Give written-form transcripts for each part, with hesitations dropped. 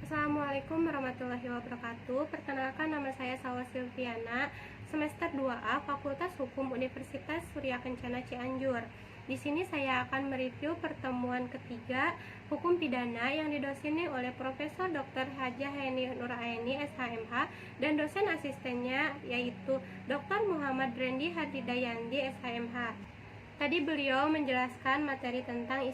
Assalamualaikum warahmatullahi wabarakatuh. Perkenalkan, nama saya Salwa Silviana, semester 2A, Fakultas Hukum Universitas Surya Kencana Cianjur. Di sini saya akan mereview pertemuan ketiga hukum pidana yang didoseni oleh Profesor Dr. Hajah Heni Nuraini SHMH dan dosen asistennya yaitu Dr. Muhammad Rendi Hadidayandi SHMH. Tadi beliau menjelaskan materi tentang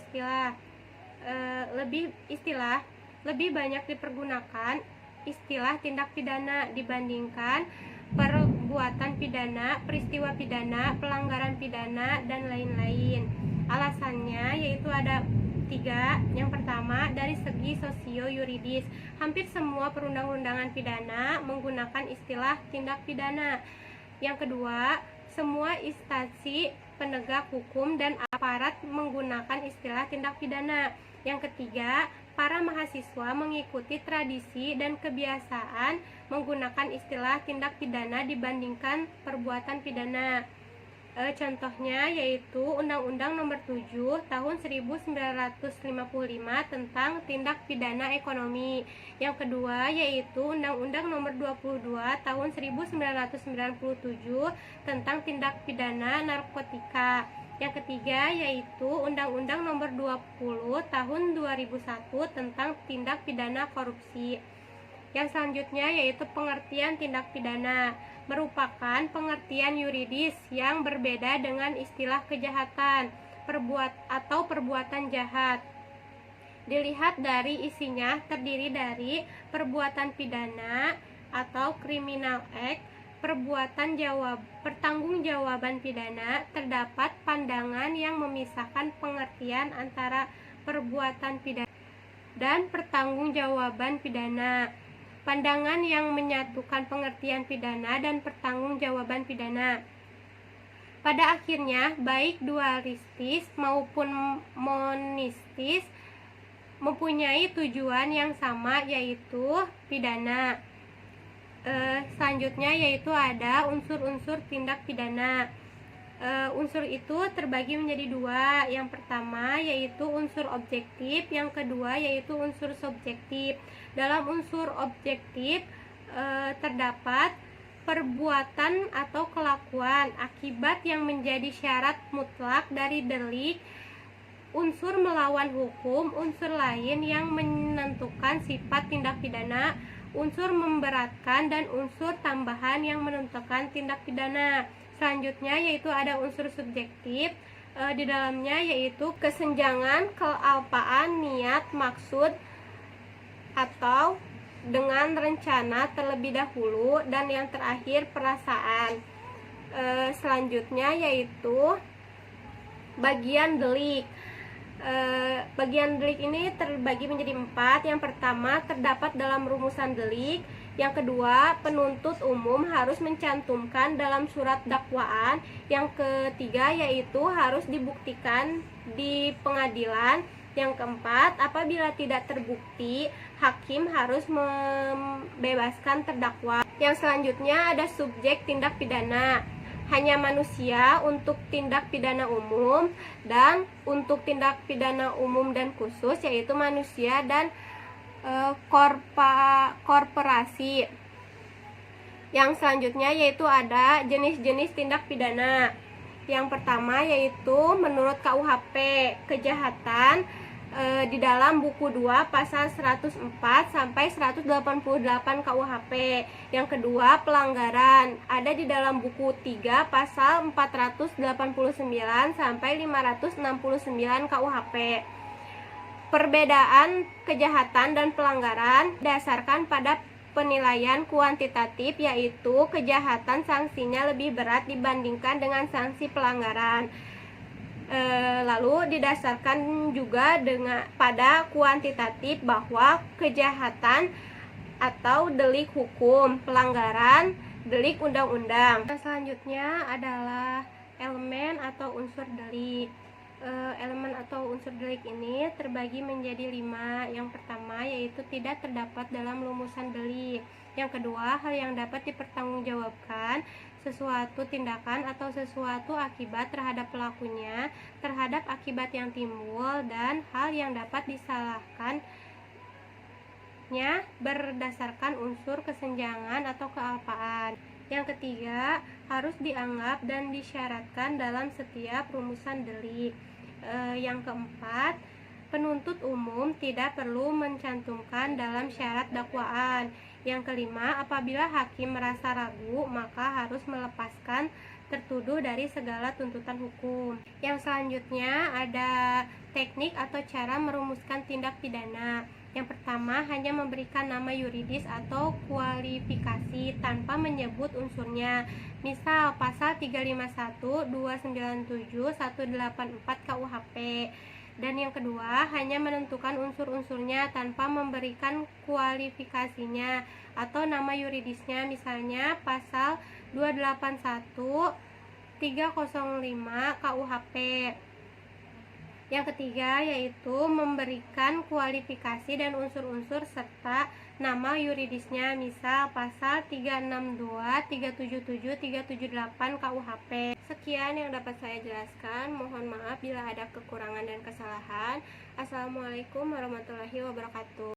lebih banyak dipergunakan istilah tindak pidana dibandingkan perbuatan pidana, peristiwa pidana, pelanggaran pidana, dan lain-lain. Alasannya yaitu ada 3. Yang pertama, dari segi sosio-yuridis, hampir semua perundang-undangan pidana menggunakan istilah tindak pidana. Yang kedua, semua instansi penegak hukum dan aparat menggunakan istilah tindak pidana. Yang ketiga, para mahasiswa mengikuti tradisi dan kebiasaan menggunakan istilah tindak pidana dibandingkan perbuatan pidana. Contohnya yaitu Undang-Undang Nomor 7 Tahun 1955 tentang tindak pidana ekonomi. Yang kedua yaitu Undang-Undang Nomor 22 Tahun 1997 tentang tindak pidana narkotika. Yang ketiga yaitu Undang-Undang Nomor 20 Tahun 2001 tentang tindak pidana korupsi. Yang selanjutnya yaitu pengertian tindak pidana, merupakan pengertian yuridis yang berbeda dengan istilah kejahatan, perbuatan jahat. Dilihat dari isinya, terdiri dari perbuatan pidana atau criminal act, pertanggungjawaban pidana. Terdapat pandangan yang memisahkan pengertian antara perbuatan pidana dan pertanggungjawaban pidana. Pandangan yang menyatukan pengertian pidana dan pertanggungjawaban pidana. Pada akhirnya, baik dualistis maupun monistis mempunyai tujuan yang sama, yaitu pidana. Selanjutnya yaitu ada unsur-unsur tindak pidana. Unsur itu terbagi menjadi 2. Yang pertama yaitu unsur objektif, yang kedua yaitu unsur subjektif. Dalam unsur objektif terdapat perbuatan atau kelakuan, akibat yang menjadi syarat mutlak dari delik, unsur melawan hukum, unsur lain yang menentukan sifat tindak pidana, unsur memberatkan, dan unsur tambahan yang menentukan tindak pidana. Selanjutnya yaitu ada unsur subjektif, di dalamnya yaitu kesenjangan, kealpaan, niat, maksud, atau dengan rencana terlebih dahulu, dan yang terakhir perasaan. Selanjutnya yaitu bagian delik. Bagian delik ini terbagi menjadi 4. Yang pertama, terdapat dalam rumusan delik. Yang kedua, penuntut umum harus mencantumkan dalam surat dakwaan. Yang ketiga yaitu harus dibuktikan di pengadilan. Yang keempat, apabila tidak terbukti, hakim harus membebaskan terdakwa. Yang selanjutnya ada subjek tindak pidana. Hanya manusia untuk tindak pidana umum, dan untuk tindak pidana umum dan khusus yaitu manusia dan korporasi. Yang selanjutnya yaitu ada jenis-jenis tindak pidana. Yang pertama yaitu menurut KUHP, kejahatan di dalam buku 2 pasal 104 sampai 188 KUHP. Yang kedua, pelanggaran ada di dalam buku 3 pasal 489 sampai 569 KUHP. Perbedaan kejahatan dan pelanggaran didasarkan pada penilaian kuantitatif, yaitu kejahatan sanksinya lebih berat dibandingkan dengan sanksi pelanggaran. Lalu didasarkan juga pada kuantitatif bahwa kejahatan atau delik hukum, pelanggaran delik undang-undang. Selanjutnya adalah elemen atau unsur delik. Elemen atau unsur delik ini terbagi menjadi 5. Yang pertama yaitu tidak terdapat dalam rumusan delik. Yang kedua, hal yang dapat dipertanggungjawabkan, sesuatu tindakan atau sesuatu akibat terhadap pelakunya, terhadap akibat yang timbul, dan hal yang dapat disalahkan selanjutnya berdasarkan unsur kesenjangan atau kealpaan. Yang ketiga, harus dianggap dan disyaratkan dalam setiap rumusan delik. Yang keempat, penuntut umum tidak perlu mencantumkan dalam syarat dakwaan. Yang kelima, apabila hakim merasa ragu, maka harus melepaskan tertuduh dari segala tuntutan hukum. Yang selanjutnya ada teknik atau cara merumuskan tindak pidana. Yang pertama, hanya memberikan nama yuridis atau kualifikasi tanpa menyebut unsurnya. Misal, pasal 351, 297, 184 KUHP. Dan yang kedua, hanya menentukan unsur-unsurnya tanpa memberikan kualifikasinya atau nama yuridisnya. Misalnya, pasal 281, 305 KUHP. Yang ketiga yaitu memberikan kualifikasi dan unsur-unsur serta nama yuridisnya, misal pasal 362, 377, 378 KUHP. Sekian yang dapat saya jelaskan. Mohon maaf bila ada kekurangan dan kesalahan. Assalamualaikum warahmatullahi wabarakatuh.